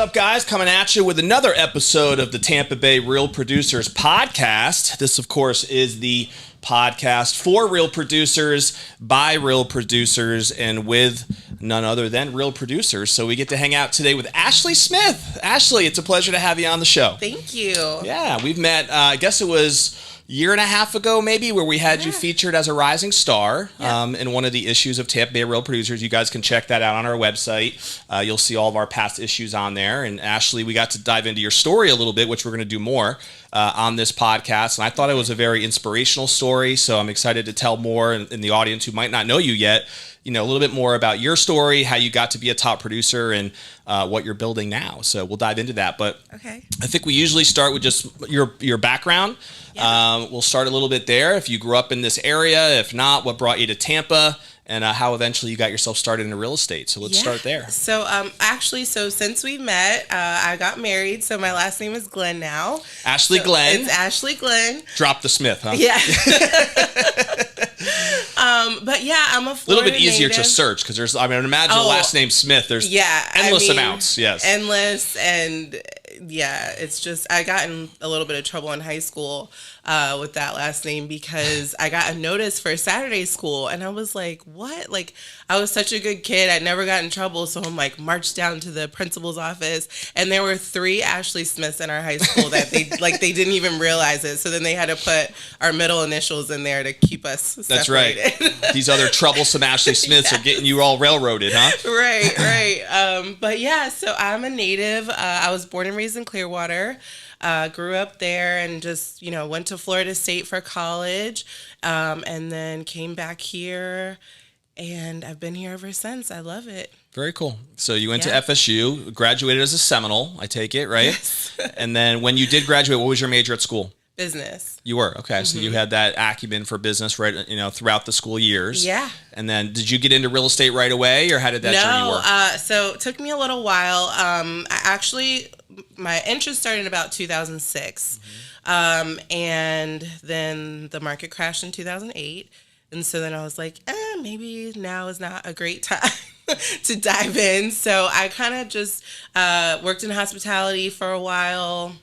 up, guys? Coming at you with another episode of the Tampa Bay Real Producers Podcast. This, of course, is the podcast for real producers, by real producers, and with none other than real producers. So we get to hang out today with Ashley Smith. Ashley, it's a pleasure to have you on the show. Thank you. Yeah, we've met, I guess it was a year and a half ago, maybe, where we had you featured as a rising star in one of the issues of Tampa Bay Real Producers. You guys can check that out on our website. You'll see all of our past issues on there. And Ashley, we got to dive into your story a little bit, which we're going to do more on this podcast. And I thought it was a very inspirational story, so I'm excited to tell more in the audience who might not know you yet, a little bit more about your story, how you got to be a top producer, and what you're building now. So we'll dive into that. But okay. I think we usually start with just your background. Yeah. We'll start a little bit there. If you grew up in this area, if not, what brought you to Tampa, and how eventually you got yourself started in real estate. So let's start there. So so since we met, I got married. So my last name is Glenn now. Ashley Glenn. It's Ashley Glenn. Drop the Smith, huh? Yeah. But yeah, I'm a Florida a little bit easier native. to search because there's, imagine the last name Smith. There's endless amounts. Yes. Endless. And yeah, it's just, I got in a little bit of trouble in high school with that last name because I got a notice for Saturday school and I was like, what? Like, I was such a good kid. I never got in trouble. So I'm like, marched down to the principal's office and there were 3 Ashley Smiths in our high school that they didn't even realize it. So then they had to put our middle initials in there to keep us separated. That's right. These other troublesome Ashley Smiths are getting you all railroaded, huh? Right. But yeah, so I'm a native. I was born and raised in Clearwater. Grew up there and just, went to Florida State for college, and then came back here, and I've been here ever since. I love it. Very cool. So you went to FSU, graduated as a Seminole, I take it, right? Yes. And then when you did graduate, what was your major at school? Business. You were. Okay. Mm-hmm. So you had that acumen for business, right, throughout the school years. Yeah. And then did you get into real estate right away, or how did that journey work? So it took me a little while. My interest started in about 2006. Mm-hmm. And then the market crashed in 2008. And so then I was like, maybe now is not a great time to dive in. So I kind of just worked in hospitality for a while.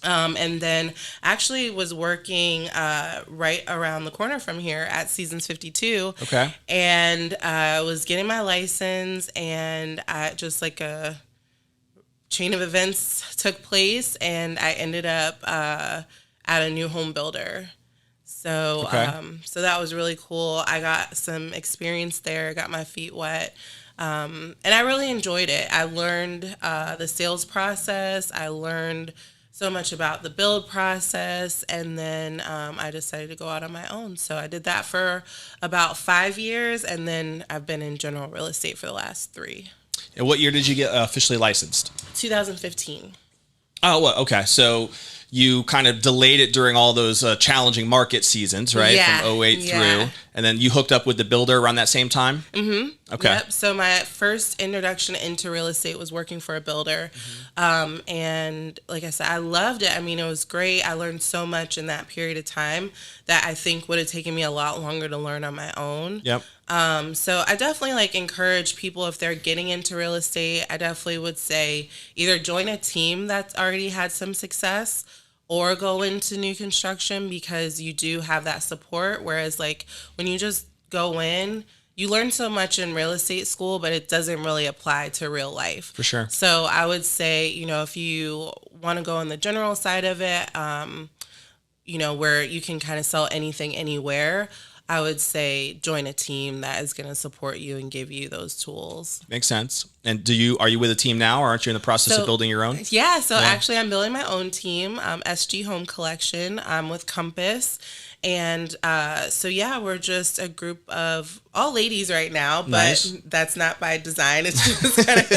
And then actually was working right around the corner from here at Seasons 52. Okay. And I was getting my license, and just like a chain of events took place, and I ended up at a new home builder. So, so that was really cool. I got some experience there, got my feet wet. And I really enjoyed it. I learned the sales process. I learned so much about the build process, and then I decided to go out on my own. So I did that for about 5 years, and then I've been in general real estate for the last 3. And what year did you get officially licensed? 2015. Oh, well, okay. So you kind of delayed it during all those challenging market seasons, right? Yeah. From 08 through. And then you hooked up with the builder around that same time? Mm-hmm. Okay. Yep. So my first introduction into real estate was working for a builder. Mm-hmm. And like I said, I loved it. I mean, it was great. I learned so much in that period of time that I think would have taken me a lot longer to learn on my own. Yep. So I definitely encourage people, if they're getting into real estate, I definitely would say either join a team that's already had some success or go into new construction, because you do have that support. Whereas when you just go in, you learn so much in real estate school, but it doesn't really apply to real life. For sure. So I would say, if you want to go on the general side of it, where you can kind of sell anything anywhere, I would say join a team that is going to support you and give you those tools. Makes sense. And are you with a team now, or aren't you in the process of building your own? Yeah. So actually I'm building my own team, SG Home Collection. I'm with Compass. And we're just a group of all ladies right now, but that's not by design. It's just kind of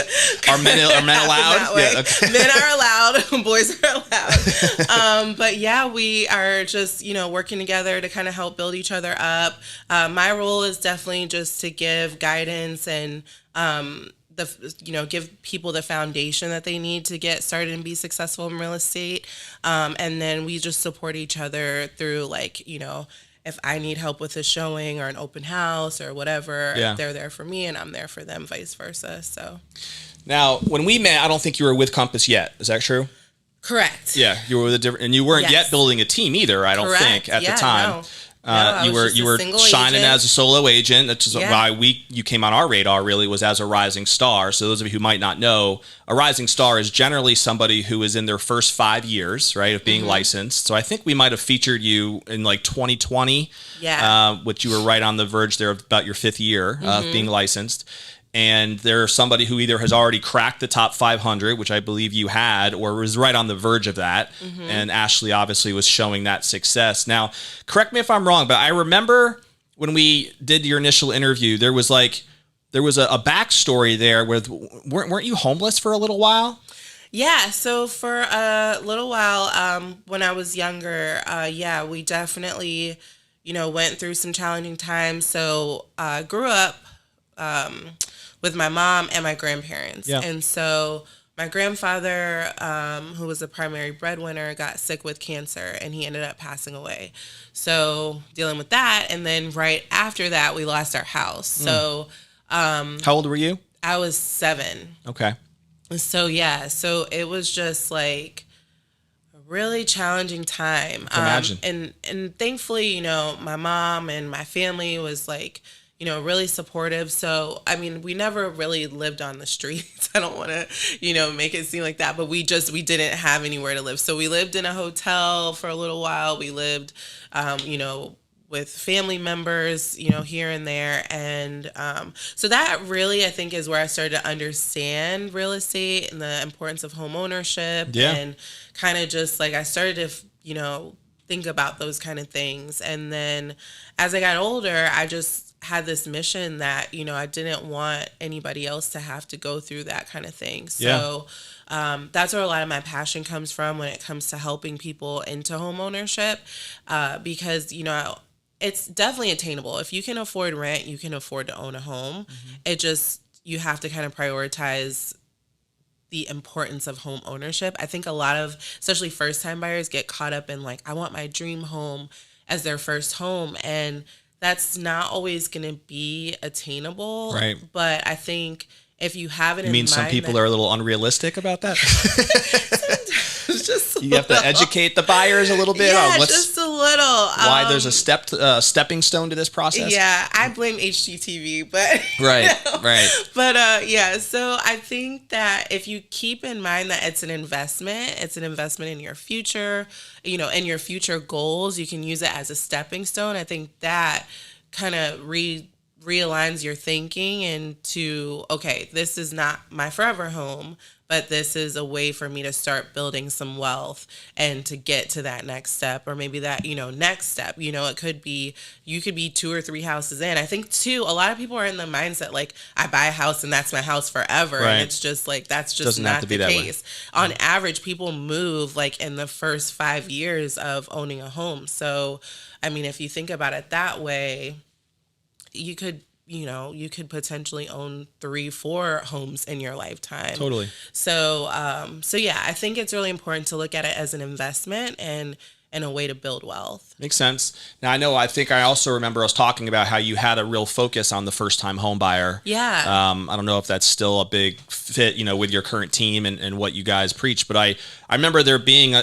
are men allowed? Yeah, okay. Men are allowed, boys are allowed. But yeah, we are just working together to kind of help build each other up. My role is definitely just to give guidance and give people the foundation that they need to get started and be successful in real estate. And then we just support each other through if I need help with a showing or an open house or whatever, Yeah. they're there for me and I'm there for them, vice versa. So Now, when we met, I don't think you were with Compass yet. Is that true? correct. Yeah, you were with a different, and you weren't Yes. yet building a team either. I don't Correct. think at Yeah, the time. no. I You was were just a you were single shining agent. as a solo agent. That's Yeah. why you came on our radar. Really, was as a rising star. So those of you who might not know, a rising star is generally somebody who is in their first 5 years, right, of being licensed. So I think we might have featured you in like 2020. Yeah. Which you were right on the verge there of about your 5th year of being licensed. And there's somebody who either has already cracked the top 500, which I believe you had, or was right on the verge of that. And Ashley obviously was showing that success. Now, correct me if I'm wrong, but I remember when we did your initial interview, there was a backstory there with, weren't you homeless for a little while? Yeah, so for a little while, when I was younger, we definitely, went through some challenging times. So I grew up with my mom and my grandparents. Yeah. And so my grandfather, who was the primary breadwinner, got sick with cancer and he ended up passing away. So dealing with that. And then right after that, we lost our house. So How old were you? I was 7. Okay. So so it was just like a really challenging time. Imagine. And thankfully, my mom and my family was like, really supportive. So, I mean, we never really lived on the streets. I don't want to, make it seem like that, but we didn't have anywhere to live. So we lived in a hotel for a little while. We lived, with family members, here and there. And so that really, I think, is where I started to understand real estate and the importance of home ownership. Yeah. And kind of just like I started to, think about those kind of things. And then as I got older, I just had this mission that, I didn't want anybody else to have to go through that kind of thing. So that's where a lot of my passion comes from when it comes to helping people into home ownership, because, it's definitely attainable. If you can afford rent, you can afford to own a home. It just, you have to kind of prioritize the importance of home ownership. I think a lot of, especially first-time buyers, get caught up in like, I want my dream home as their first home. And that's not always going to be attainable. Right. But I think if you have it You mean some people are a little unrealistic about that? You have to educate the buyers a little bit on just a little. Why there's a stepping stone to this process. Yeah, I blame HGTV, but Right. But so I think that if you keep in mind that it's an investment in your future, and your future goals, you can use it as a stepping stone. I think that kind of realigns your thinking into, okay, this is not my forever home, but this is a way for me to start building some wealth and to get to that next step, or maybe that, next step, it could be, you could be 2 or 3 houses in. I think too, a lot of people are in the mindset, like, I buy a house and that's my house forever. Right. And it's just like, that's just Doesn't have not to be the that way. case. On average, people move like in the first 5 years of owning a home. So, I mean, if you think about it that way, you could potentially own 3-4 homes in your lifetime. Totally. So I think it's really important to look at it as an investment and a way to build wealth. Makes sense. Now, I think I also remember us talking about how you had a real focus on the first-time home buyer. Yeah. I don't know if that's still a big fit, with your current team and what you guys preach, but I remember there being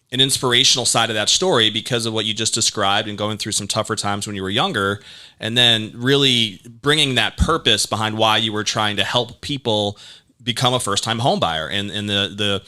an inspirational side of that story because of what you just described and going through some tougher times when you were younger, and then really bringing that purpose behind why you were trying to help people become a first-time home buyer, and the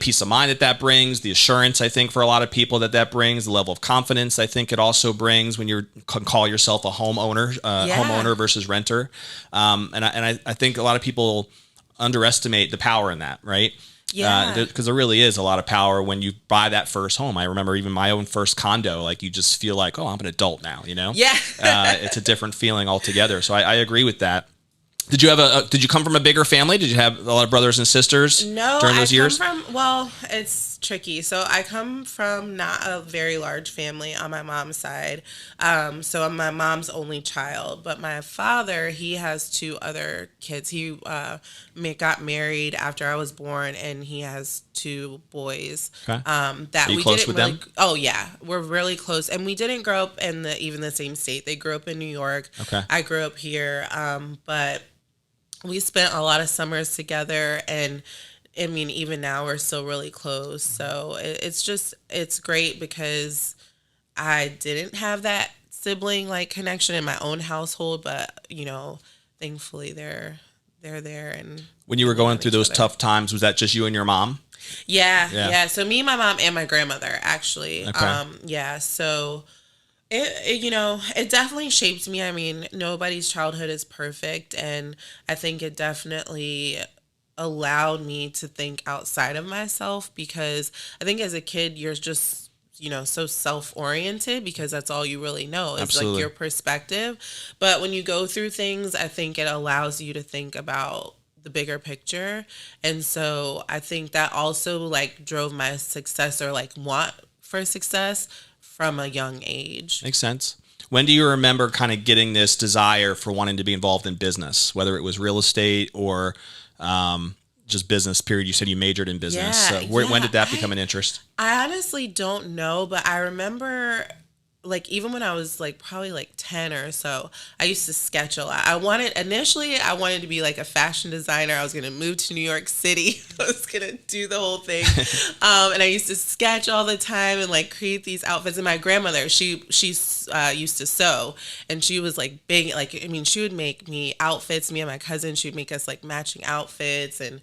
peace of mind that brings, the assurance, I think, for a lot of people that brings, the level of confidence I think it also brings when you can call yourself a homeowner versus renter. And I think a lot of people underestimate the power in that, right? Yeah. Because there really is a lot of power when you buy that first home. I remember even my own first condo, like you just feel like, oh, I'm an adult now, Yeah. It's a different feeling altogether. So I agree with that. Did Did you come from a bigger family? Did you have a lot of brothers and sisters during those years? It's tricky. So I come from not a very large family on my mom's side. So I'm my mom's only child, but my father, he has two other kids. He got married after I was born, and he has two boys. Okay. That Are you we close didn't with really. them? Oh yeah, we're really close, and we didn't grow up in even the same state. They grew up in New York. Okay. I grew up here, but we spent a lot of summers together, and I mean, even now we're still really close. So it's great because I didn't have that sibling like connection in my own household, but thankfully they're there. And When you were going through those tough times, was that just you and your mom? Yeah. So me, my mom, and my grandmother actually. Okay. Yeah. So it definitely shaped me. I mean, nobody's childhood is perfect, and I think it definitely allowed me to think outside of myself, because I think as a kid you're just so self-oriented because that's all you really know is Absolutely. like your perspective. But when you go through things, I think it allows you to think about the bigger picture. And so I think that also like drove my success, or like want for success, from a young age. Makes sense. When do you remember kind of getting this desire for wanting to be involved in business, whether it was real estate or just business, period? You said you majored in business. Yeah, So when did that become an interest? I honestly don't know, but I remember like even when I was like probably like 10 or so, I used to sketch a lot. Initially I wanted to be like a fashion designer. I was going to move to New York City. I was going to do the whole thing. And I used to sketch all the time and like create these outfits. And my grandmother, she used to sew, and she was like big. Like, I mean, she would make me outfits, me and my cousin, she would make us like matching outfits, and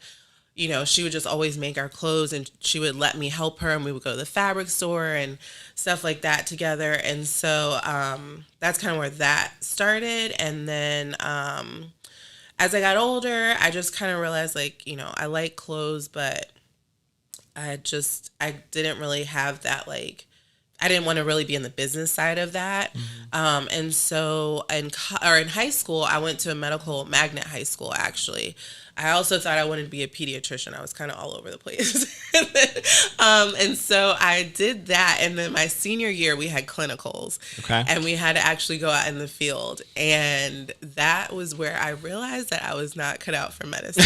she would just always make our clothes, and she would let me help her, and we would go to the fabric store and stuff like that together. And so that's kind of where that started. And then as I got older, I just kind of realized like, I like clothes, but I didn't really have that, like, I didn't want to really be in the business side of that. Mm-hmm. And so in high school, I went to a medical magnet high school, actually. I also thought I wanted to be a pediatrician. I was kind of all over the place. And so I did that. And then my senior year, we had clinicals. Okay. And we had to actually go out in the field. And that was where I realized that I was not cut out for medicine.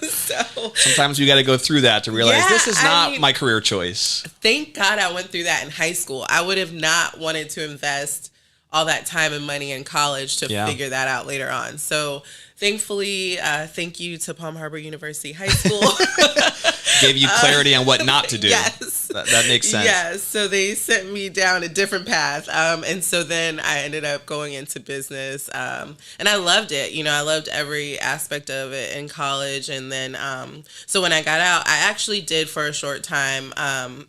So sometimes you got to go through that to realize this is not my career choice. Thank God I went through that in high school. I would have not wanted to invest all that time and money in college to figure that out later on. So thankfully, thank you to Palm Harbor University High School. Gave you clarity on what not to do. Yes. That makes sense. Yes. So they sent me down a different path. And so then I ended up going into business. And I loved it. I loved every aspect of it in college. And then, so when I got out, I actually did for a short time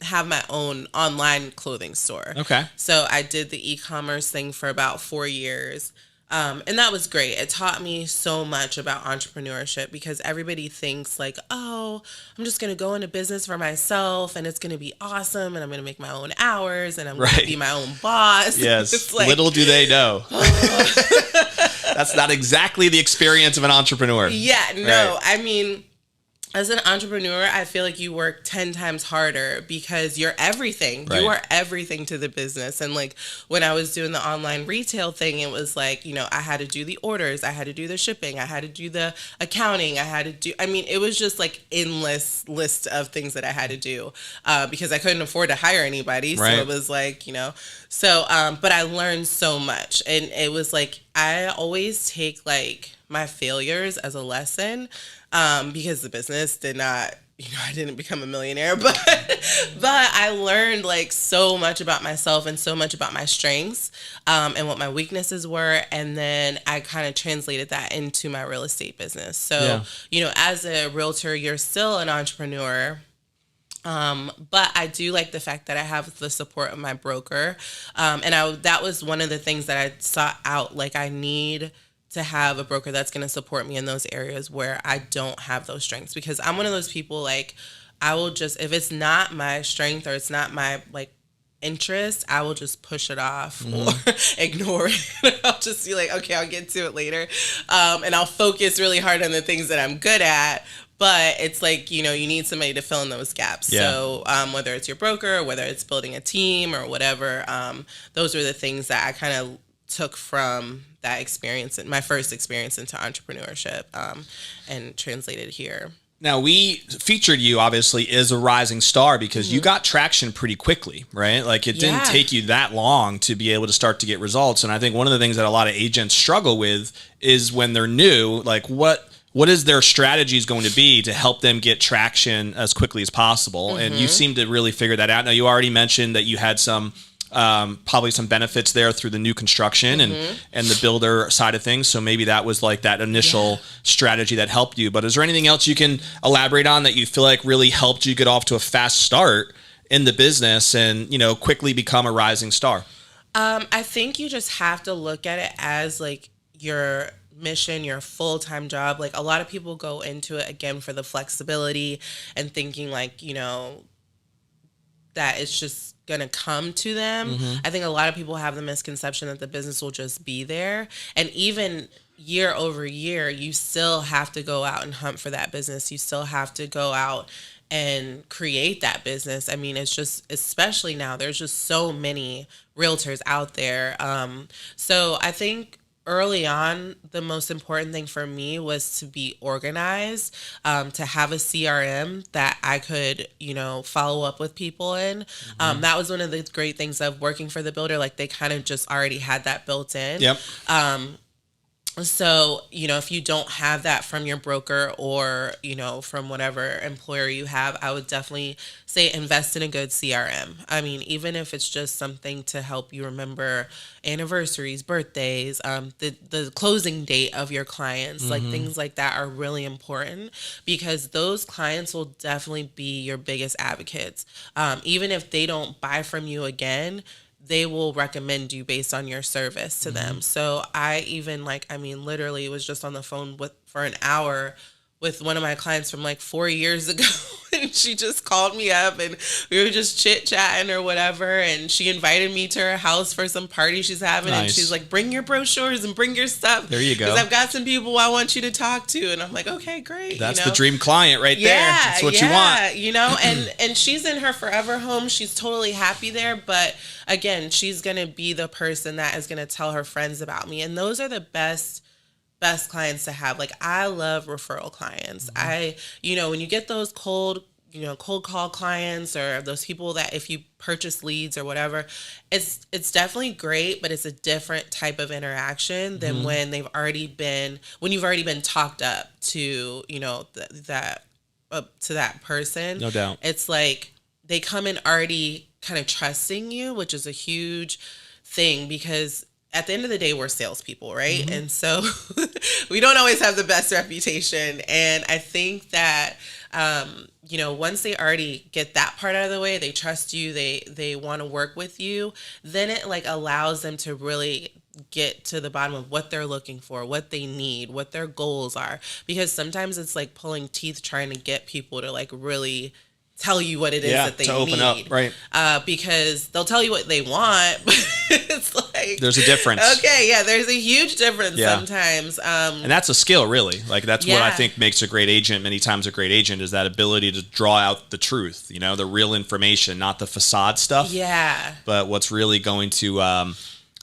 have my own online clothing store. Okay. So I did the e-commerce thing for about 4 years. And that was great. It taught me so much about entrepreneurship, because everybody thinks like, oh, I'm just going to go into business for myself and it's going to be awesome and I'm going to make my own hours and I'm going to be my own boss. Yes. Like, little do they know. That's not exactly the experience of an entrepreneur. Yeah, no. Right. I mean, as an entrepreneur, I feel like you work 10 times harder because you're everything. Right. You are everything to the business. And like when I was doing the online retail thing, it was like, I had to do the orders. I had to do the shipping. I had to do the accounting. It was just like endless list of things that I had to do because I couldn't afford to hire anybody. Right. So it was like, but I learned so much. And it was like, I always take like my failures as a lesson. Because the business did not, I didn't become a millionaire, but I learned like so much about myself and so much about my strengths, and what my weaknesses were. And then I kind of translated that into my real estate business. So, as a realtor, you're still an entrepreneur. But I do like the fact that I have the support of my broker. And that was one of the things that I sought out. Like I need to have a broker that's going to support me in those areas where I don't have those strengths, because I'm one of those people, like, I will just, if it's not my strength or it's not my like interest, I will just push it off or ignore it. I'll just be like, okay, I'll get to it later. And I'll focus really hard on the things that I'm good at. but it's like, you need somebody to fill in those gaps. Yeah. So whether it's your broker, or whether it's building a team or whatever, those were the things that I kind of took from that experience, my first experience into entrepreneurship, and translated here. Now, we featured you, obviously, as a rising star because you got traction pretty quickly, right? Like, it didn't take you that long to be able to start to get results. And I think one of the things that a lot of agents struggle with is when they're new, like, what is their strategies going to be to help them get traction as quickly as possible? And you seem to really figure that out. Now, you already mentioned that you had some probably some benefits there through the new construction and the builder side of things. So maybe that was like that initial strategy that helped you. But is there anything else you can elaborate on that you feel like really helped you get off to a fast start in the business and, quickly become a rising star? I think you just have to look at it as like your mission, your full-time job. Like, a lot of people go into it again for the flexibility and thinking like, that it's just gonna come to them. I think a lot of people have the misconception that the business will just be there. And even year over year, you still have to go out and hunt for that business. You still have to go out and create that business. I mean, it's just, especially now, there's just so many realtors out there. So I think early on, the most important thing for me was to be organized, to have a CRM that I could, follow up with people in. That was one of the great things of working for the builder. Like, they kind of just already had that built in. Yep. So, if you don't have that from your broker or, from whatever employer you have, I would definitely say invest in a good CRM. I mean, even if it's just something to help you remember anniversaries, birthdays, the closing date of your clients, like things like that are really important because those clients will definitely be your biggest advocates. Even if they don't buy from you again, they will recommend you based on your service to them. So I even literally was just on the phone for an hour with one of my clients from like 4 years ago. And she just called me up and we were just chit chatting or whatever. And she invited me to her house for some party she's having. Nice. And she's like, bring your brochures and bring your stuff. There you go. Because I've got some people I want you to talk to. And I'm like, okay, great. That's the dream client right there. That's what you want. And she's in her forever home. She's totally happy there. But again, she's going to be the person that is going to tell her friends about me. And those are the best clients to have. Like, I love referral clients. When you get those cold call clients or those people that if you purchase leads or whatever, it's definitely great, but it's a different type of interaction than when you've already been talked up to, to that person. No doubt. It's like they come in already kind of trusting you, which is a huge thing because at the end of the day, we're salespeople, right? And so we don't always have the best reputation. And I think that, once they already get that part out of the way, they trust you, they want to work with you, then it like allows them to really get to the bottom of what they're looking for, what they need, what their goals are. Because sometimes it's like pulling teeth trying to get people to like really tell you what it is that they open need. Up, right? Because they'll tell you what they want, but it's like there's a difference. Okay, there's a huge difference sometimes. And that's a skill, really. Like that's what I think makes a great agent. Many times, a great agent is that ability to draw out the truth. The real information, not the facade stuff. Yeah. But what's really going to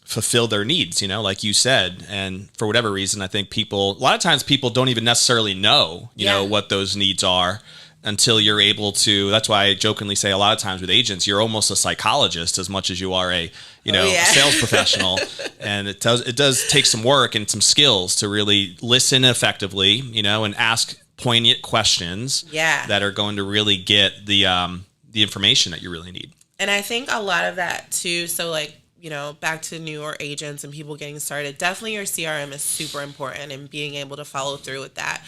fulfill their needs, like you said. And for whatever reason, I think a lot of times people don't even necessarily know, what those needs are until you're able to. That's why I jokingly say a lot of times with agents, you're almost a psychologist as much as you are a sales professional. And it does take some work and some skills to really listen effectively, and ask poignant questions that are going to really get the information that you really need. And I think a lot of that too. So like, back to newer agents and people getting started, definitely your CRM is super important and being able to follow through with that.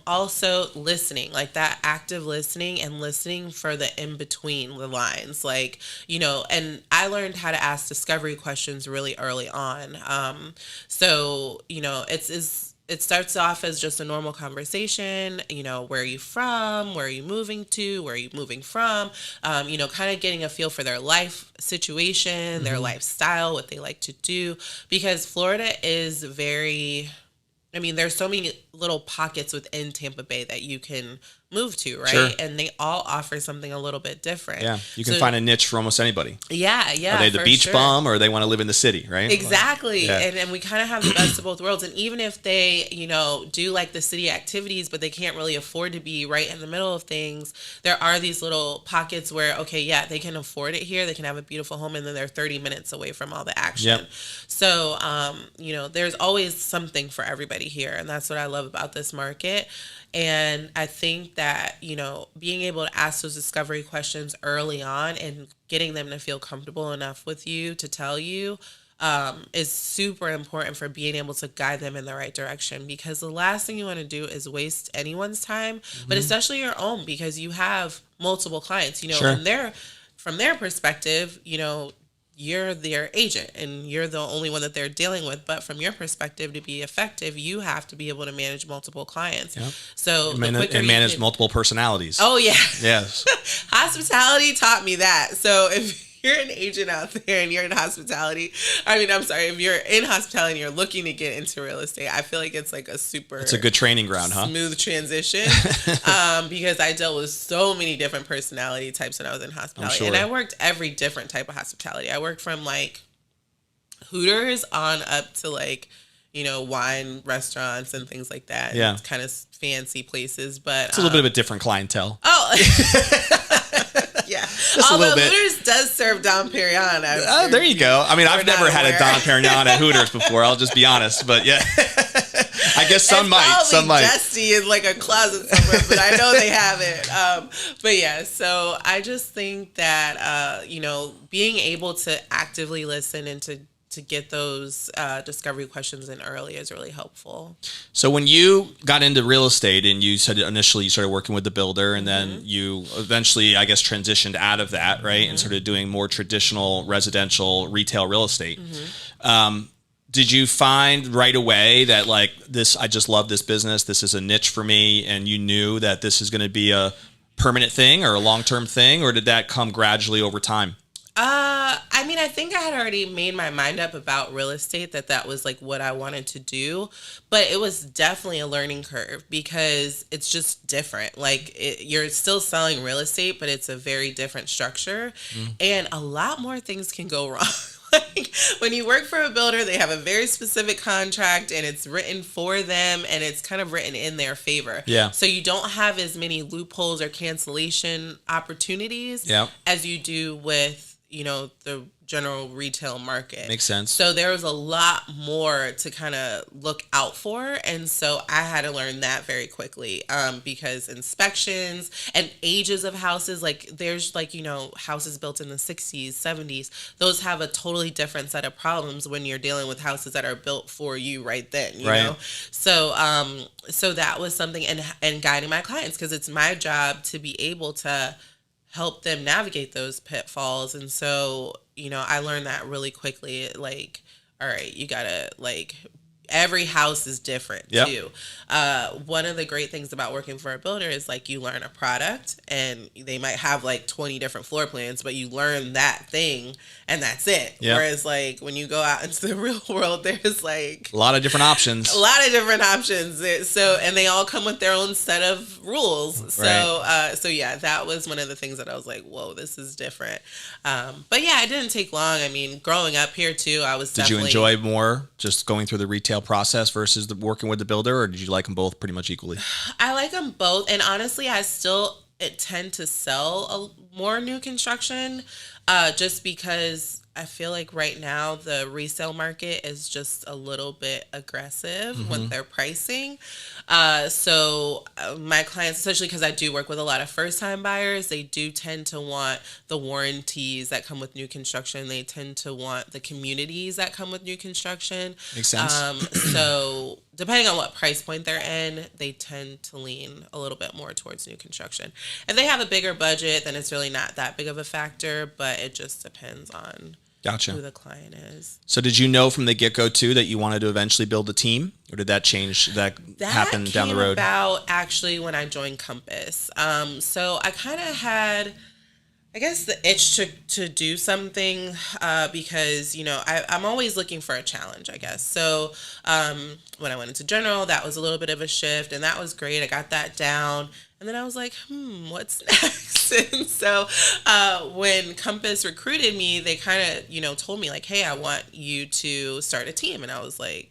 Also listening, like that active listening and listening for the in between the lines, like, and I learned how to ask discovery questions really early on. So, it starts off as just a normal conversation, where are you from? Where are you moving to? Where are you moving from? Kind of getting a feel for their life situation, their lifestyle, what they like to do. Because Florida is very I mean, there's so many little pockets within Tampa Bay that you can move to, right? Sure. And they all offer something a little bit different. Yeah, you can find a niche for almost anybody. Yeah, Are they the beach bum, or they want to live in the city, right? Exactly. Yeah. And we kind of have the best of both worlds. And even if they, do like the city activities, but they can't really afford to be right in the middle of things, there are these little pockets where, okay, yeah, they can afford it here. They can have a beautiful home, and then they're 30 minutes away from all the action. Yep. So, there's always something for everybody here. And that's what I love about this market. And I think that, being able to ask those discovery questions early on and getting them to feel comfortable enough with you to tell you is super important for being able to guide them in the right direction. Because the last thing you want to do is waste anyone's time, but especially your own, because you have multiple clients, Sure. and from their perspective, you're their agent and you're the only one that they're dealing with. But from your perspective, to be effective, you have to be able to manage multiple clients. Yep. So and manage multiple personalities. Oh, yeah. Yes. Hospitality taught me that. So if you're an agent out there and you're in hospitality, if you're in hospitality and you're looking to get into real estate, I feel like it's like it's a good training ground, huh? Smooth transition. Because I dealt with so many different personality types when I was in hospitality. Sure. And I worked every different type of hospitality. I worked from like Hooters on up to like, wine restaurants and things like that. Yeah. It's kind of fancy places, but it's a little bit of a different clientele. Oh, yeah. Although Hooters does serve Dom Perignon. There you go. I mean, I've never had a Dom Perignon at Hooters before. I'll just be honest, but yeah, I guess some might. Some might. Dusty in like a closet somewhere, but I know they have it. But yeah, so I just think that being able to actively listen and to get those discovery questions in early is really helpful. So when you got into real estate and you said initially you started working with the builder and then you eventually, I guess, transitioned out of that, right? And started doing more traditional residential retail real estate. Did you find right away that like this, I just love this business, this is a niche for me, and you knew that this is going to be a permanent thing or a long-term thing, or did that come gradually over time? I think I had already made my mind up about real estate, that was like what I wanted to do, but it was definitely a learning curve because it's just different. Like you're still selling real estate, but it's a very different structure and a lot more things can go wrong. Like when you work for a builder, they have a very specific contract and it's written for them and it's kind of written in their favor. Yeah. So you don't have as many loopholes or cancellation opportunities as you do with, the general retail market. Makes sense. So there was a lot more to kind of look out for. And so I had to learn that very quickly because inspections and ages of houses, like there's like, houses built in the 60s, 70s, those have a totally different set of problems when you're dealing with houses that are built for you right then, you know? So that was something and guiding my clients because it's my job to be able to help them navigate those pitfalls. And so, I learned that really quickly. Like, all right, you gotta every house is different too. One of the great things about working for a builder is like you learn a product and they might have like 20 different floor plans, but you learn that thing and that's it. Whereas like when you go out into the real world, there's like a lot of different options. So, and they all come with their own set of rules. So yeah, that was one of the things that I was like, whoa, this is different. But yeah, it didn't take long. I mean, growing up here too, I was Did you enjoy more just going through the retail process versus working with the builder, or did you like them both pretty much equally? I like them both, and honestly, I still tend to sell more new construction, just because I feel like right now the resale market is just a little bit aggressive with their pricing. So my clients, especially because I do work with a lot of first-time buyers, they do tend to want the warranties that come with new construction. They tend to want the communities that come with new construction. Makes sense. So depending on what price point they're in, they tend to lean a little bit more towards new construction. If they have a bigger budget, then it's really not that big of a factor, but it just depends on who the client is. So did you know from the get-go too that you wanted to eventually build a team, or did that change, that happen down the road? That came about actually when I joined Compass. So I kind of had I guess the itch to do something, because, I'm always looking for a challenge, I guess. So when I went into general, that was a little bit of a shift, and that was great. I got that down. And then I was like, what's next? And so when Compass recruited me, they kind of, told me like, hey, I want you to start a team. And I was like,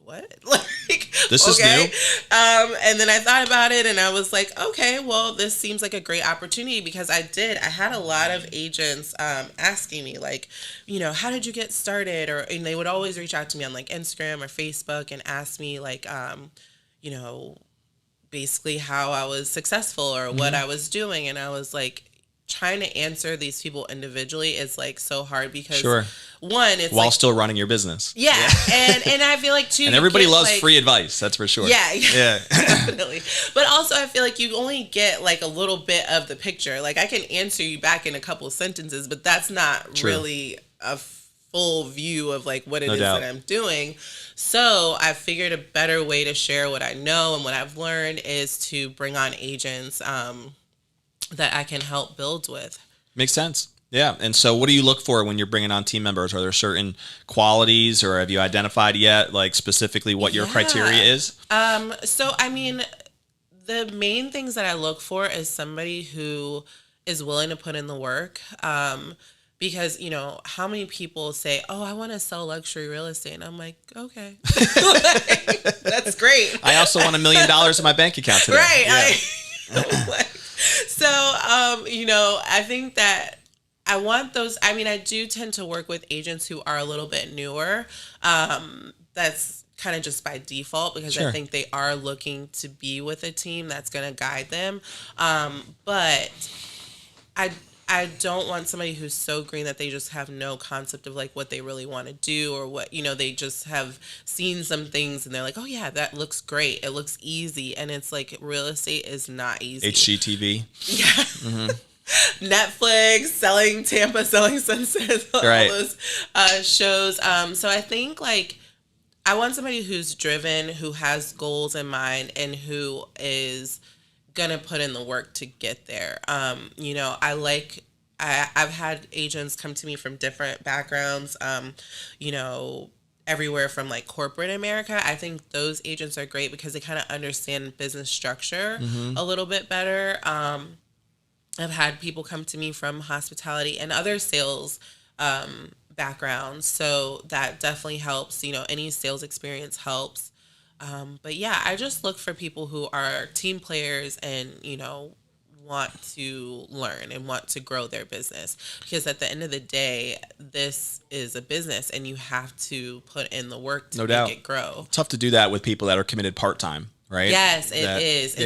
what? Like, this is okay. new. And then I thought about it and I was like, okay, well, this seems like a great opportunity, because I had a lot of agents asking me like, how did you get started? And they would always reach out to me on like Instagram or Facebook and ask me like, basically how I was successful or what I was doing. And I was like, trying to answer these people individually is like so hard, because one, it's while like, still running your business. Yeah. And I feel like too, and everybody loves free advice. That's for sure. Yeah. Definitely. But also I feel like you only get like a little bit of the picture. Like I can answer you back in a couple sentences, but that's not really a full view of like what it is that I'm doing. So I figured a better way to share what I know and what I've learned is to bring on agents that I can help build with. Makes sense. Yeah. And so what do you look for when you're bringing on team members? Are there certain qualities, or have you identified yet, like specifically what your criteria is? So, I mean, the main things that I look for is somebody who is willing to put in the work. Because, how many people say, oh, I want to sell luxury real estate. And I'm like, okay, that's great. I also want $1 million in my bank account today. Right. Yeah. So, I think that I want those. I mean, I do tend to work with agents who are a little bit newer. That's kind of just by default, because I think they are looking to be with a team that's going to guide them. But I don't want somebody who's so green that they just have no concept of like what they really want to do, or what, they just have seen some things and they're like, oh yeah, that looks great. It looks easy. And it's like, real estate is not easy. HGTV. Yeah. Mm-hmm. Netflix, selling Tampa, selling Sunset, all those shows. So I think like, I want somebody who's driven, who has goals in mind, and who is gonna put in the work to get there. I've had agents come to me from different backgrounds, everywhere from like corporate America. I think those agents are great because they kind of understand business structure a little bit better. I've had people come to me from hospitality and other sales backgrounds, so that definitely helps. Any sales experience helps. But yeah, I just look for people who are team players and, want to learn and want to grow their business, because at the end of the day, this is a business and you have to put in the work to make it grow. Tough to do that with people that are committed part-time, right? Yes, it is.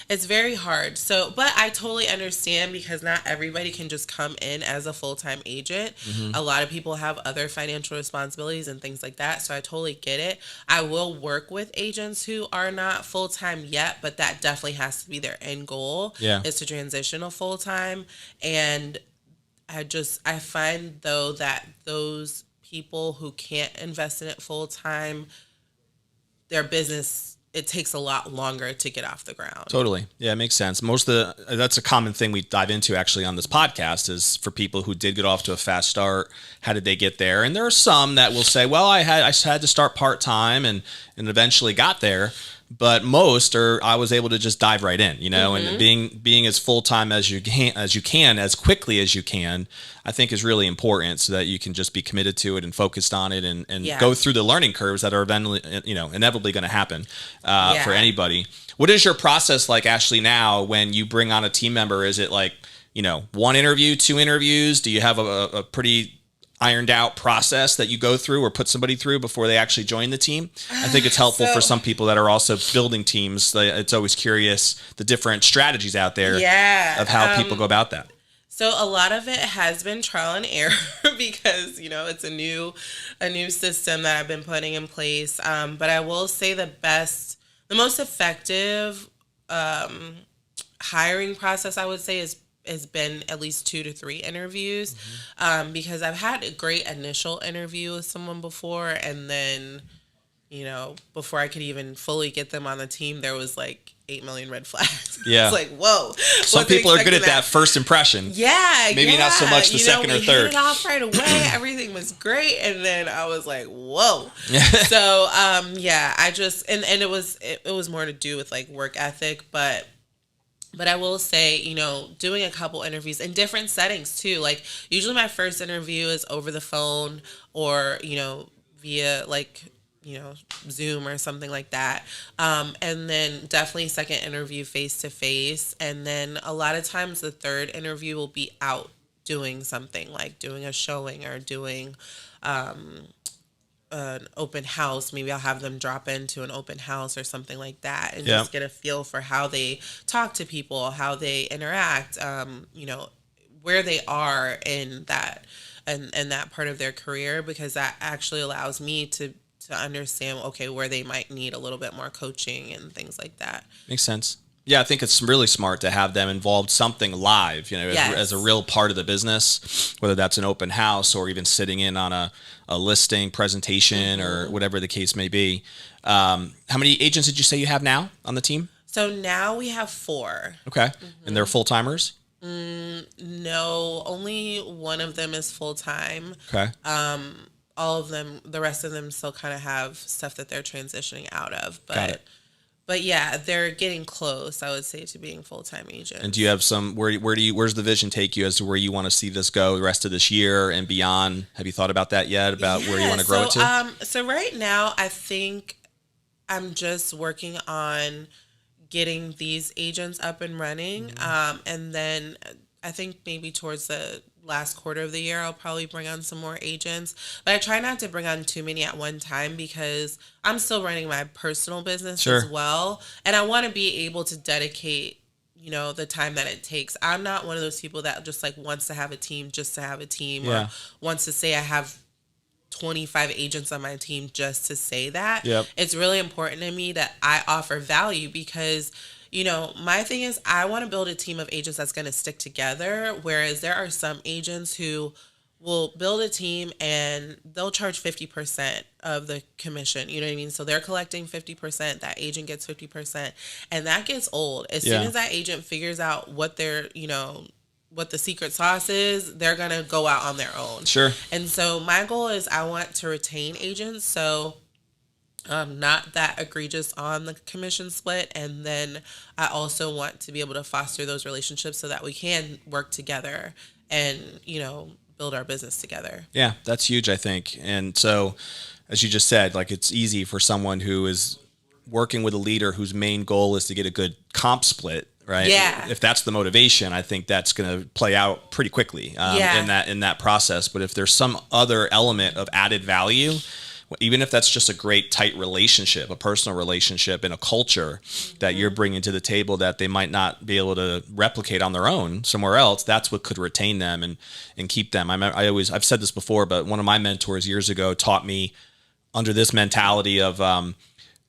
It's very hard. So, but I totally understand, because not everybody can just come in as a full-time agent. A lot of people have other financial responsibilities and things like that. So I totally get it. I will work with agents who are not full-time yet, but that definitely has to be their end goal, is to transition to full-time. And I find though that those people who can't invest in it full-time, their business, it takes a lot longer to get off the ground. Totally. Yeah, it makes sense. That's a common thing we dive into actually on this podcast, is for people who did get off to a fast start, how did they get there? And there are some that will say, well, I had to start part-time and eventually got there. But most I was able to just dive right in, and being as full-time as you can, as quickly as you can, I think is really important, so that you can just be committed to it and focused on it and go through the learning curves that are eventually, inevitably going to happen for anybody. What is your process like, Ashley, now when you bring on a team member? Is it like, one interview, 2 interviews? Do you have a pretty ironed out process that you go through or put somebody through before they actually join the team? I think it's helpful for some people that are also building teams. It's always curious the different strategies out there of how people go about that. So a lot of it has been trial and error because, it's a new system that I've been putting in place. But I will say the most effective hiring process, I would say, has been at least 2 to 3 interviews, because I've had a great initial interview with someone before, and then, before I could even fully get them on the team, there was like 8 million red flags. Yeah. It's like, whoa. Some people are good at that first impression. Yeah. Maybe not so much the second or third. We hit it off right away. Everything was great. And then I was like, whoa. So, yeah, I just, and it was more to do with like work ethic, but I will say, doing a couple interviews in different settings too. Like usually my first interview is over the phone or, via like, Zoom or something like that. And then definitely second interview face to face. And then a lot of times the third interview will be out doing something like doing a showing or doing, an open house. Maybe I'll have them drop into an open house or something like that and just get a feel for how they talk to people, how they interact, where they are in that and that part of their career, because that actually allows me to understand, okay, where they might need a little bit more coaching and things like that. Makes sense. Yeah, I think it's really smart to have them involved something live, as a real part of the business, whether that's an open house or even sitting in on a listing presentation or whatever the case may be. How many agents did you say you have now on the team? So now we have 4. Okay. And they're full-timers? No, only one of them is full-time. Okay. All of them, the rest of them still kind of have stuff that they're transitioning out of. Got it. But yeah, they're getting close, I would say, to being full-time agents. And do you have where's the vision take you as to where you want to see this go the rest of this year and beyond? Have you thought about that yet, about where you want to grow it to? So right now, I think I'm just working on getting these agents up and running. And then I think maybe towards the last quarter of the year, I'll probably bring on some more agents. But I try not to bring on too many at one time because I'm still running my personal business as well. And I want to be able to dedicate, the time that it takes. I'm not one of those people that just like wants to have a team just to have a team or wants to say I have 25 agents on my team just to say that. Yep. It's really important to me that I offer value because my thing is I want to build a team of agents that's going to stick together, whereas there are some agents who will build a team and they'll charge 50% of the commission. You know what I mean? So they're collecting 50%, that agent gets 50%, and that gets old. As soon as that agent figures out what their, what the secret sauce is, they're going to go out on their own. Sure. And so my goal is I want to retain agents. So not that egregious on the commission split. And then I also want to be able to foster those relationships so that we can work together and, build our business together. Yeah, that's huge, I think. And so, as you just said, like it's easy for someone who is working with a leader whose main goal is to get a good comp split, right? Yeah. If that's the motivation, I think that's going to play out pretty quickly in that process. But if there's some other element of added value, even if that's just a great tight relationship, a personal relationship and a culture that you're bringing to the table that they might not be able to replicate on their own somewhere else, that's what could retain them and keep them. I've said this before, but one of my mentors years ago taught me under this mentality of,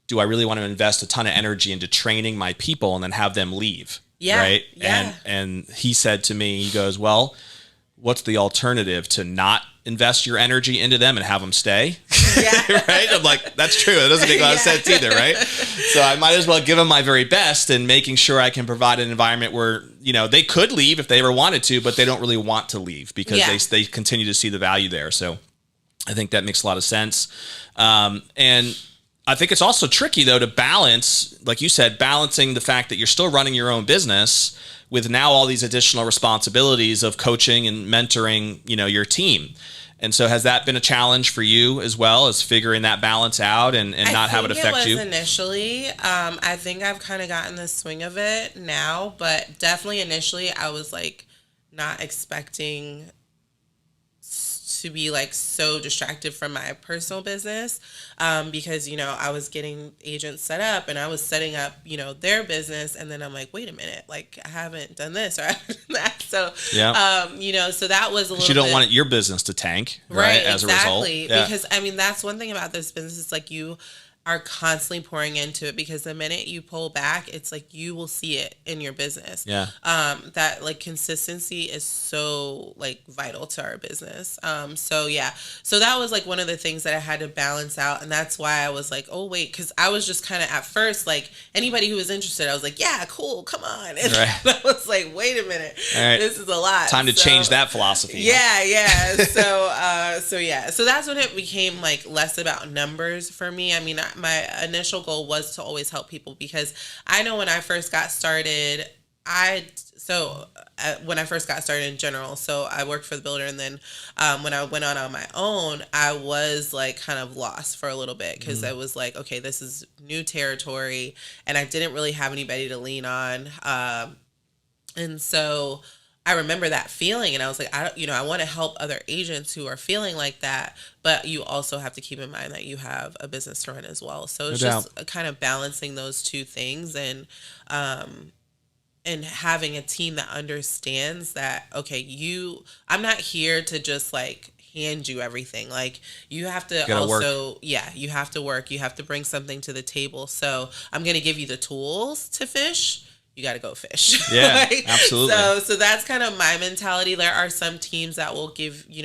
do I really want to invest a ton of energy into training my people and then have them leave? Yeah. Right. Yeah. And he said to me, he goes, well, what's the alternative to not invest your energy into them and have them stay? Yeah. Right? I'm like, that's true. It doesn't make a lot of sense either, right? So I might as well give them my very best and making sure I can provide an environment where, they could leave if they ever wanted to, but they don't really want to leave because they continue to see the value there. So I think that makes a lot of sense. And I think it's also tricky, though, to balance, like you said, balancing the fact that you're still running your own business with now all these additional responsibilities of coaching and mentoring, your team. And so has that been a challenge for you as well, as figuring that balance out and not have it affect you? Initially, I think I've kind of gotten the swing of it now, but definitely initially I was like not expecting to be like so distracted from my personal business because, I was getting agents set up and I was setting up, their business. And then I'm like, wait a minute, like I haven't done this or I haven't done that. So, so that was a little bit. You don't want your business to tank, right? As a result. Yeah. Because that's one thing about this business is like are constantly pouring into it, because the minute you pull back, it's like you will see it in your business. Yeah. That like consistency is so like vital to our business. So yeah, so that was like one of the things that I had to balance out, and that's why I was like, oh wait, because I was just kind of at first like anybody who was interested, I was like, yeah, cool, come on, and right. I was like, wait a minute, right. this is a lot. Time to change that philosophy. Yeah, yeah. So yeah, so that's when it became like less about numbers for me. I mean, my initial goal was to always help people, because I know when I first got started, when I first got started in general, so I worked for the builder, and then when I went on my own, I was like kind of lost for a little bit, because I was like, okay, this is new territory, and I didn't really have anybody to lean on, and so I remember that feeling, and I was like, I want to help other agents who are feeling like that, but you also have to keep in mind that you have a business to run as well. So it's just kind of balancing those two things, and having a team that understands that, okay, I'm not here to just like hand you everything. Like you have to also work. Yeah, you have to work. You have to bring something to the table. So I'm going to give you the tools to fish. You got to go fish. Yeah, absolutely. So that's kind of my mentality. There are some teams that will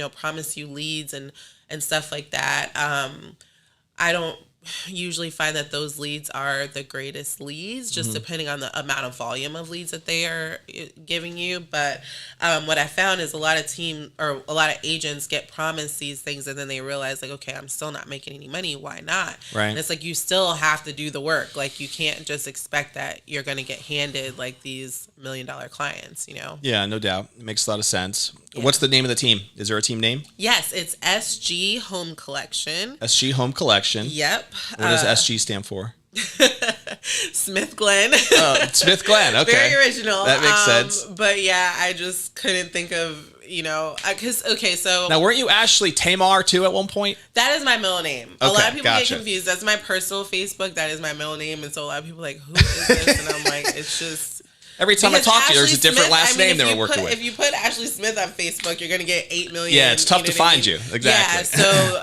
promise you leads and stuff like that. I don't usually find that those leads are the greatest leads, just depending on the amount of volume of leads that they are giving you. But what I found is a lot of agents get promised these things, and then they realize like, okay, I'm still not making any money. Why not? Right. And it's like, you still have to do the work. Like you can't just expect that you're going to get handed like these $1 million clients, Yeah, no doubt. It makes a lot of sense. Yeah. What's the name of the team? Is there a team name? Yes, it's SG Home Collection. SG Home Collection. Yep. What does SG stand for? Smith Glenn. Smith Glenn. Okay. Very original. That makes sense. But yeah, I just couldn't think of, so. Now, weren't you Ashley Tamar too at one point? That is my middle name. Okay, a lot of people gotcha. get confused. That's my personal Facebook. That is my middle name. And so a lot of people are like, who is this? And I'm like, it's just. Every time because I talk to you, there's a Ashley different Smith, last name that we're working with. If you put Ashley Smith on Facebook, you're going to get 8 million. Yeah, it's tough to find you. Exactly. Yeah, so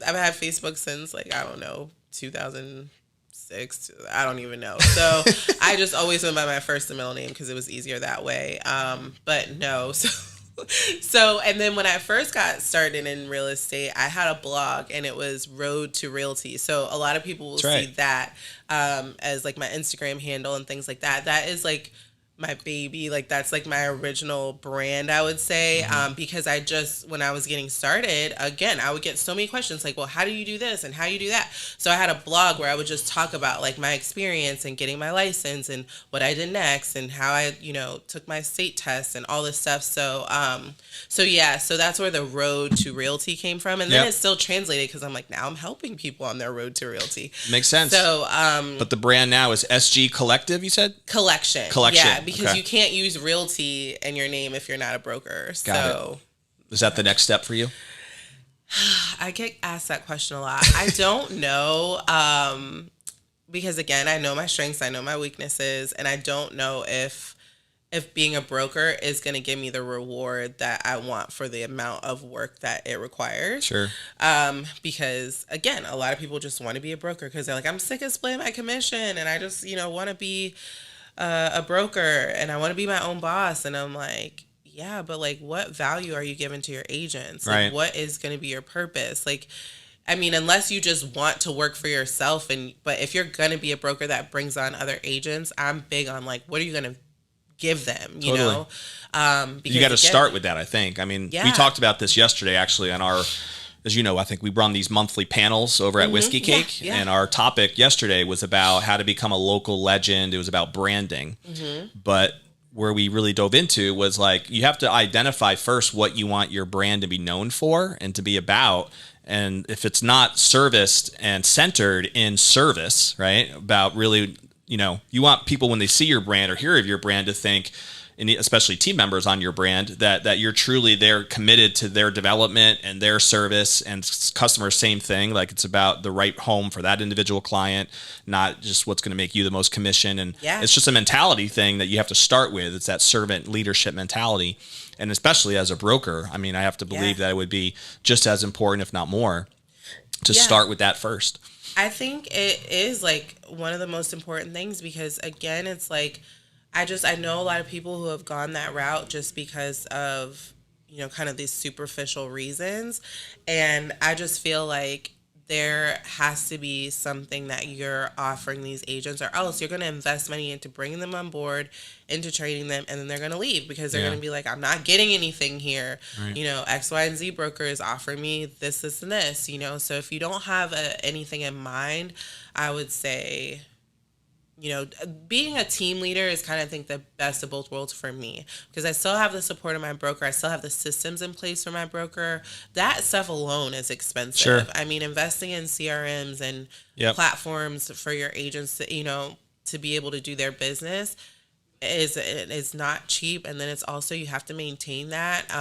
I've had Facebook since, like, I don't know, 2006. I don't even know. So I just always went by my first and middle name because it was easier that way. But no, So, and then when I first got started in real estate, I had a blog, and it was Road to Realty. So a lot of people will see that as like my Instagram handle and things like that. That is like my baby. Like that's like my original brand, I would say, because when I was getting started, again, I would get so many questions like, well, how do you do this and how do you do that? So I had a blog where I would just talk about like my experience and getting my license and what I did next and how I, took my state test and all this stuff. So that's where the Road to Realty came from. And then it's still translated because I'm like, now I'm helping people on their road to realty. Makes sense. So, but the brand now is SG Collective, you said? Collection. Yeah, because you can't use realty in your name if you're not a broker. Got it. Is that the next step for you? I get asked that question a lot. I don't know. Because again, I know my strengths, I know my weaknesses, and I don't know if being a broker is going to give me the reward that I want for the amount of work that it requires. Sure. Because again, a lot of people just want to be a broker because they're like, I'm sick of splitting my commission and I just, want to be a broker and I want to be my own boss. And I'm like, yeah, but like, what value are you giving to your agents? Like, what is going to be your purpose? Like, I mean, unless you just want to work for yourself, but if you're going to be a broker that brings on other agents, I'm big on like, what are you going to give them, you know? Because you got to start with that, I think. I mean, we talked about this yesterday, actually, on our, as you know, I think we run these monthly panels over at Whiskey Cake. Yeah. And our topic yesterday was about how to become a local legend. It was about branding. But where we really dove into was like, you have to identify first what you want your brand to be known for and to be about. And if it's not serviced and centered in service, right, about really, you want people when they see your brand or hear of your brand to think, and especially team members on your brand, that you're truly there, committed to their development and their service, and customers, same thing. Like it's about the right home for that individual client, not just what's going to make you the most commission. And it's just a mentality thing that you have to start with. It's that servant leadership mentality. And especially as a broker, I mean, I have to believe that it would be just as important, if not more, to start with that first. I think it is like one of the most important things because again, it's like I know a lot of people who have gone that route just because of, you know, kind of these superficial reasons. And I just feel like there has to be something that you're offering these agents, or else you're going to invest money into bringing them on board, into training them, and then they're going to leave because they're going to be like, I'm not getting anything here. Right. You know, X, Y, and Z broker is offering me this, this, and this, you know. So if you don't have anything in mind, I would say, you know, being a team leader is kind of, I think, the best of both worlds for me because I still have the support of my broker. I still have the systems in place for my broker. That stuff alone is expensive. Sure. I mean, investing in CRMs and platforms for your agents, to, you know, to be able to do their business is not cheap. And then it's also, you have to maintain that.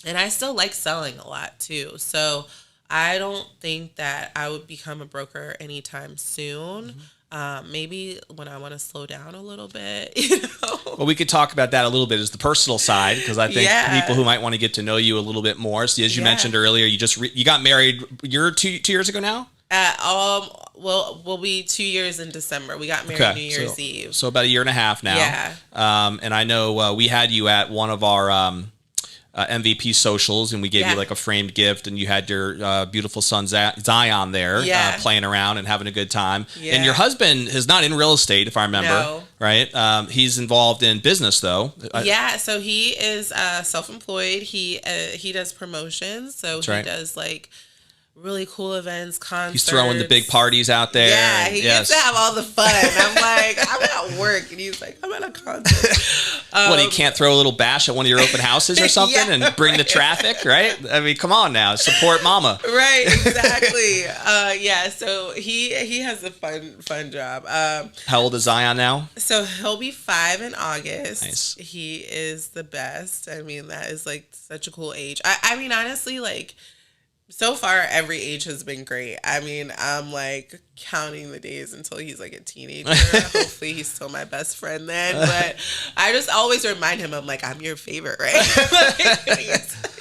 And I still like selling a lot too. So I don't think that I would become a broker anytime soon. Mm-hmm. Maybe when I want to slow down a little bit, you know. Well, we could talk about that a little bit as the personal side, because I think people who might want to get to know you a little bit more. So as you mentioned earlier, you just you got married. You're two years ago now. Well, we'll be 2 years in December. We got married New Year's Eve. So about a year and a half now. Yeah. And I know we had you at one of our MVP socials, and we gave you like a framed gift, and you had your beautiful son Zion there playing around and having a good time. Yeah. And your husband is not in real estate, if I remember, right? He's involved in business though. Yeah, so he is self-employed. He does promotions, so he does like really cool events, concerts. He's throwing the big parties out there. Yeah, he gets to have all the fun. I'm like, I'm at work, and he's like, I'm at a concert. What, he can't throw a little bash at one of your open houses or something and bring the traffic, right? I mean, come on now, support mama. Right, exactly. So he has a fun job. How old is Zion now? So he'll be 5 in August. Nice. He is the best. I mean, that is like such a cool age. I mean, honestly, like, so far, every age has been great. I mean, I'm like counting the days until he's like a teenager. Hopefully, he's still my best friend then. But I just always remind him, I'm like, I'm your favorite, right?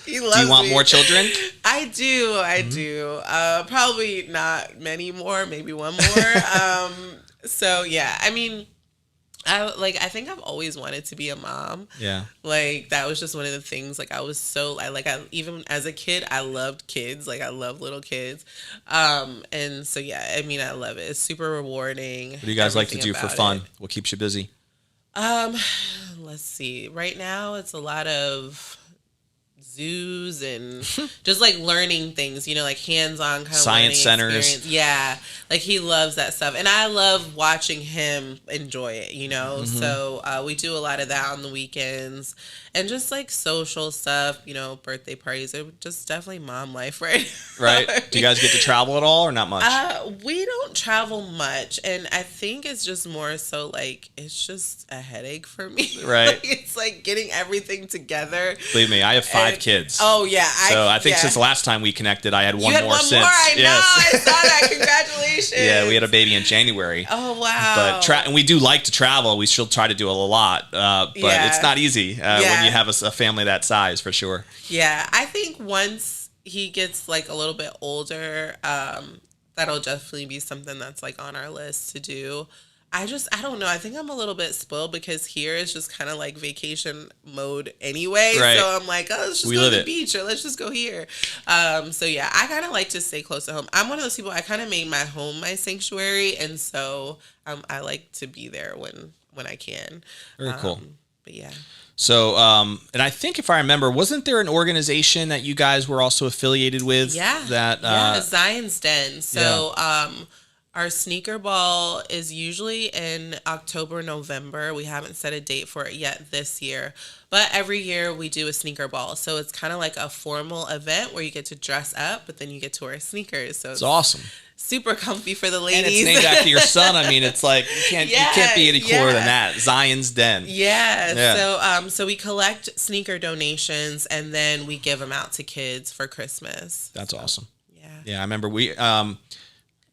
He loves me. Do you want more children? I do. Probably not many more, maybe one more. So, yeah, I mean, I think I've always wanted to be a mom. Yeah. Like, that was just one of the things. Like, even as a kid, I loved kids. Like, I love little kids. And so, yeah, I mean, I love it. It's super rewarding. What do you guys like to do for fun? What keeps you busy? Let's see. Right now, it's a lot of zoos and just like learning things, you know, like hands-on kind of science centers. Experience. Yeah, like he loves that stuff, and I love watching him enjoy it, you know. Mm-hmm. So we do a lot of that on the weekends, and just like social stuff, you know, birthday parties. It just definitely mom life, right? Right. Do you guys get to travel at all, or not much? We don't travel much, and I think it's just more so like it's just a headache for me. Right. Like, it's like getting everything together. Believe me, I have 5 kids. Oh yeah. I think since the last time we connected, I had one more since. I know. I saw that. Congratulations. Yeah, we had a baby in January. Oh wow. But and we do like to travel. We still try to do a lot, but it's not easy when you have a family that size, for sure. Yeah, I think once he gets like a little bit older, that'll definitely be something that's like on our list to do. I don't know. I think I'm a little bit spoiled because here is just kind of like vacation mode anyway. Right. So I'm like, let's just go to the beach, or let's just go here. So yeah, I kind of like to stay close to home. I'm one of those people, I kind of made my home my sanctuary. And so I like to be there when I can. Very cool. But yeah. So, and I think if I remember, wasn't there an organization that you guys were also affiliated with? Yeah. Zion's Den. So, our sneaker ball is usually in October, November. We haven't set a date for it yet this year. But every year we do a sneaker ball. So it's kind of like a formal event where you get to dress up, but then you get to wear sneakers. So it's awesome. Super comfy for the ladies. And it's named after your son. I mean, it's like you can't be any cooler than that. Zion's Den. Yeah. So we collect sneaker donations, and then we give them out to kids for Christmas. That's awesome. Yeah. Yeah, I remember we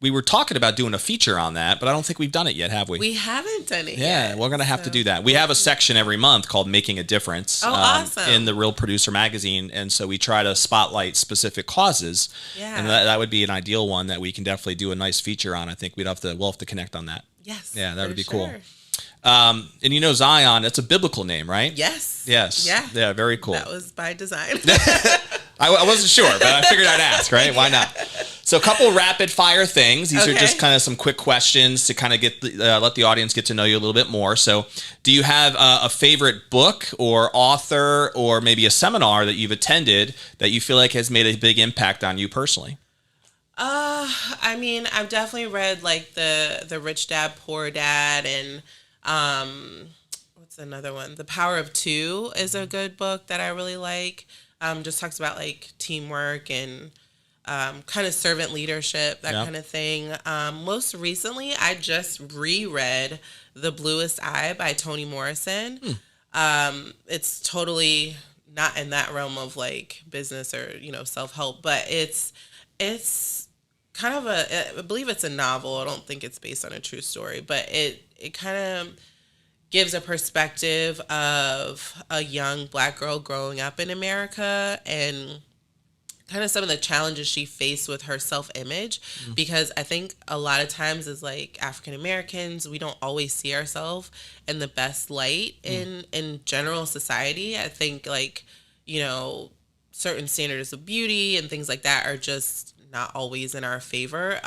we were talking about doing a feature on that, but I don't think we've done it yet, have we? We haven't done it yet. Yeah, we're going to have to do that. We have a section every month called Making a Difference awesome. in the Real Producer magazine. And so we try to spotlight specific causes. Yeah. And that would be an ideal one that we can definitely do a nice feature on. I think we'll have to connect on that. Yes. Yeah, that would be sure. cool. And you know Zion, it's a biblical name, right? Yes. Yes. Yeah. Yeah, very cool. That was by design. I wasn't sure, but I figured I'd ask, right? Why not? So a couple rapid fire things. These are just kind of some quick questions to kind of get let the audience get to know you a little bit more. So do you have a favorite book or author or maybe a seminar that you've attended that you feel like has made a big impact on you personally? I mean, I've definitely read like the Rich Dad Poor Dad and what's another one? The Power of Two is a good book that I really like. Just talks about like teamwork and kind of servant leadership, that kind of thing. Most recently, I just reread The Bluest Eye by Toni Morrison. It's totally not in that realm of like business or, self-help, but it's kind of I believe it's a novel. I don't think it's based on a true story, but it kind of gives a perspective of a young Black girl growing up in America and kind of some of the challenges she faced with her self-image, because I think a lot of times as like African Americans, we don't always see ourselves in the best light in general society. I think like, certain standards of beauty and things like that are just not always in our favor.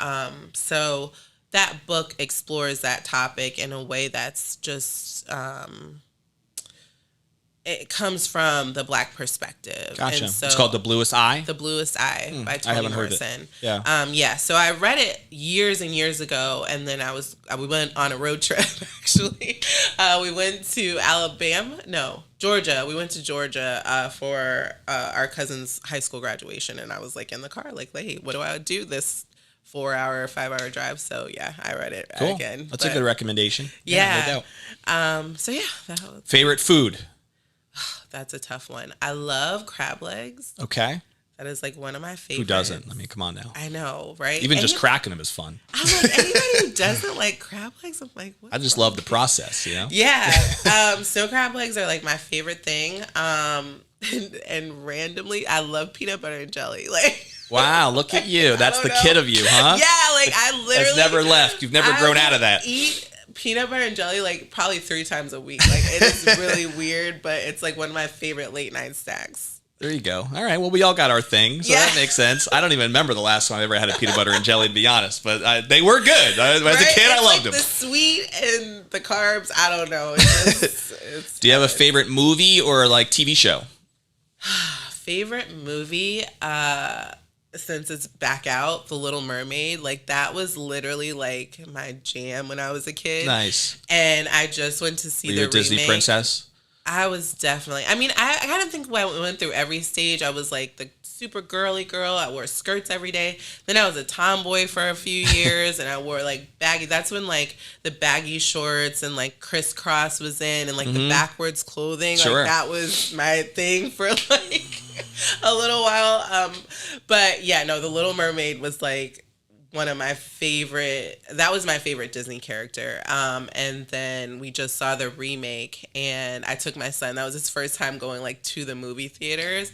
So that book explores that topic in a way that's just, it comes from the Black perspective. Gotcha. And so, it's called The Bluest Eye? The Bluest Eye by Toni Morrison. Yeah. So I read it years and years ago, and then we went on a road trip, actually. We went to Georgia. We went to Georgia for our cousin's high school graduation, and I was like in the car, like, hey, what do I do this 4-hour, 5-hour drive? So yeah, I read it again. That's a good recommendation. Yeah. So yeah. Favorite food? That's a tough one. I love crab legs. Okay. That is like one of my favorites. Who doesn't? I mean, come on now. I know, right? Even just cracking them is fun. I'm like, anybody who doesn't like crab legs, I'm like, what? I just love the process, Yeah. Snow crab legs are like my favorite thing. And randomly, I love peanut butter and jelly. Like, wow, look at you. That's the kid of you, huh? Yeah, like I literally. That's never left. You've never grown out of that. Eat peanut butter and jelly like probably 3 times a week. Like it is really weird, but it's like one of my favorite late night snacks. There you go. All right. Well, we all got our thing, so that makes sense. I don't even remember the last time I ever had a peanut butter and jelly, to be honest, but they were good. As a kid, I loved them. The sweet and the carbs, I don't know. It's Do you have a favorite movie or like TV show? Favorite movie? Since it's back out, The Little Mermaid, like that was literally like my jam when I was a kid. Nice. And I just went to see the remake. Disney princess? I was definitely. I mean, I kind of think when I went through every stage, I was like the super girly girl. I wore skirts every day. Then I was a tomboy for a few years, and I wore like baggy. That's when like the baggy shorts and like crisscross was in, and like the backwards clothing. Sure. Like that was my thing for like a little while. But yeah, no, The Little Mermaid was like one of my favorite. That was my favorite Disney character. And then we just saw the remake, and I took my son. That was his first time going like to the movie theaters.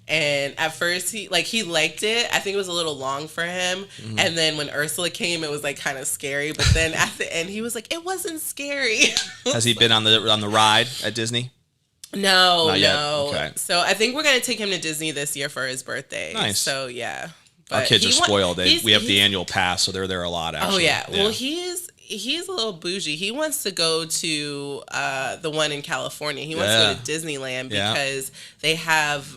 And at first he liked it. I think it was a little long for him. And then when Ursula came, it was like kind of scary. But then at the end, he was like, "It wasn't scary." Has he been on the ride at Disney? No, Not yet. no. Okay. So I think we're gonna take him to Disney this year for his birthday. Nice. So yeah. Our kids are spoiled. We have the annual pass, so they're there a lot, actually. Oh, yeah. Well, he's a little bougie. He wants to go to the one in California. He wants to go to Disneyland because they have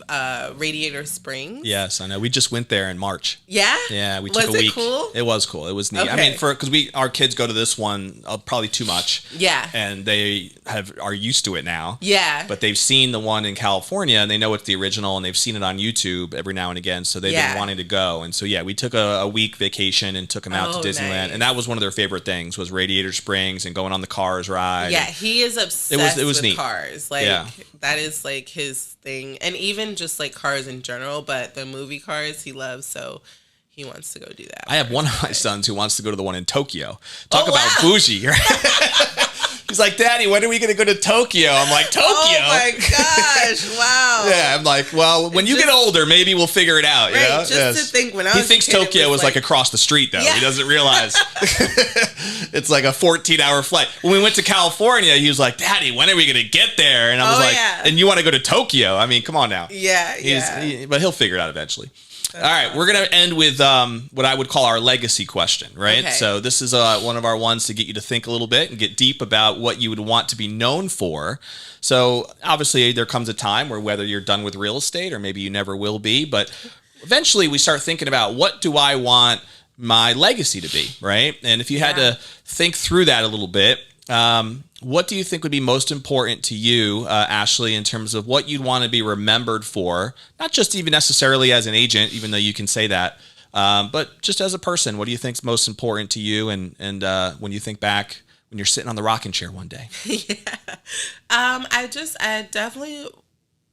Radiator Springs. Yes, I know. We just went there in March. Yeah? Yeah, we took a week. Was it cool? It was cool. It was neat. Okay. I mean, because our kids go to this one probably too much. Yeah. And they are used to it now. Yeah. But they've seen the one in California, and they know it's the original, and they've seen it on YouTube every now and again, so they've been wanting to go. And so, yeah, we took a week vacation and took them out to Disneyland. Nice. And that was one of their favorite things, was Radiator Springs and going on the Cars ride. Yeah, he is obsessed with neat. cars. Like, that is like his thing. And even just like cars in general, but the movie Cars he loves, so he wants to go do that. I have one of my sons who wants to go to the one in Tokyo. Talk Oh, about wow. bougie, right? He's like, Daddy, when are we going to go to Tokyo? I'm like, Tokyo? Oh my gosh! Wow. Yeah, I'm like, well, when you get older, maybe we'll figure it out. Right, You know? just to think when I was He thinks a kid, Tokyo was like across the street, though. Yeah. He doesn't realize it's like a 14-hour flight. When we went to California, he was like, Daddy, when are we going to get there? And I was like, and you want to go to Tokyo? I mean, come on now. Yeah, But he'll figure it out eventually. All right, we're going to end with what I would call our legacy question, right? Okay. So this is one of our ones to get you to think a little bit and get deep about what you would want to be known for. So obviously there comes a time where whether you're done with real estate or maybe you never will be, but eventually we start thinking about what do I want my legacy to be, right? And if you had to think through that a little bit, what do you think would be most important to you, Ashley, in terms of what you'd want to be remembered for? Not just even necessarily as an agent, even though you can say that, but just as a person. What do you think is most important to you? And when you think back, when you're sitting on the rocking chair one day? I definitely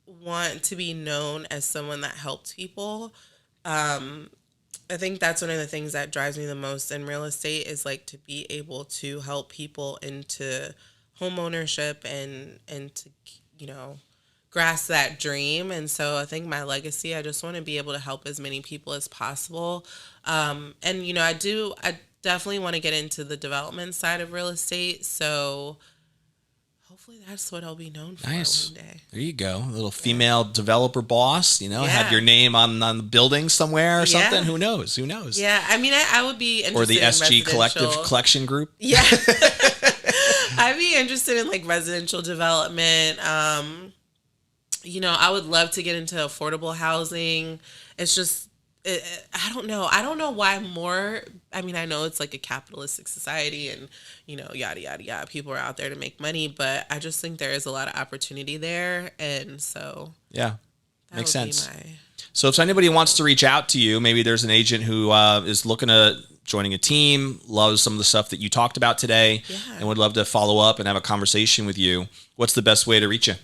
want to be known as someone that helped people. I think that's one of the things that drives me the most in real estate is like to be able to help people into home ownership and to, you know, grasp that dream. And so I think my legacy, I just want to be able to help as many people as possible. And, you know, I definitely want to get into the development side of real estate. So hopefully that's what I'll be known for one day. There you go. A little female developer boss, you know, have your name on the building somewhere or something. Who knows? Yeah. I mean, I would be interested or the in SG Collective Collection Group. Yeah. I'd be interested in like residential development. You know, I would love to get into affordable housing. It's just, I don't know. I don't know why more. I mean, I know it's like a capitalistic society and, you know, yada, yada, yada. People are out there to make money, but I just think there is a lot of opportunity there. And so. Yeah, makes sense. My... So if anybody wants to reach out to you, maybe there's an agent who is looking at joining a team, loves some of the stuff that you talked about today, and would love to follow up and have a conversation with you. What's the best way to reach you?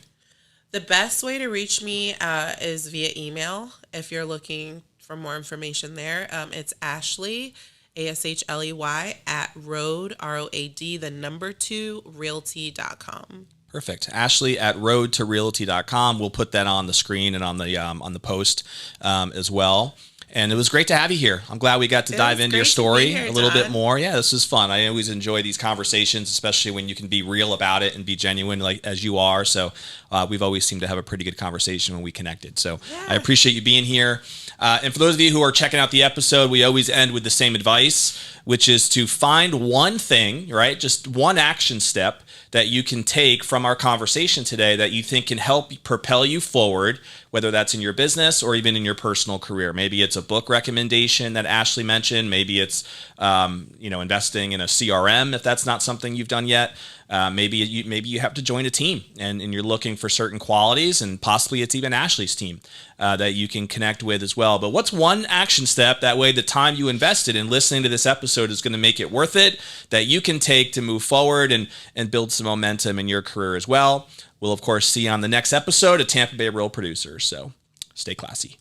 The best way to reach me is via email. If you're looking for more information there, it's Ashley, ASHLEY, at road, ROAD, the number 2, realty.com. Perfect. Ashley at roadtorealty.com. We'll put that on the screen and on the post as well. And it was great to have you here. I'm glad we got to dive into your story a little bit more. Yeah, this is fun. I always enjoy these conversations, especially when you can be real about it and be genuine like as you are. So we've always seemed to have a pretty good conversation when we connected. So I appreciate you being here. And for those of you who are checking out the episode, we always end with the same advice, which is to find one thing, right? Just one action step that you can take from our conversation today that you think can help propel you forward, whether that's in your business or even in your personal career. Maybe it's a book recommendation that Ashley mentioned. Maybe it's investing in a CRM if that's not something you've done yet. Maybe you have to join a team and you're looking for certain qualities, and possibly it's even Ashley's team that you can connect with as well. But what's one action step, that way the time you invested in listening to this episode is going to make it worth it, that you can take to move forward and build some momentum in your career as well. We'll, of course, see you on the next episode of Tampa Bay Real Producers. So stay classy.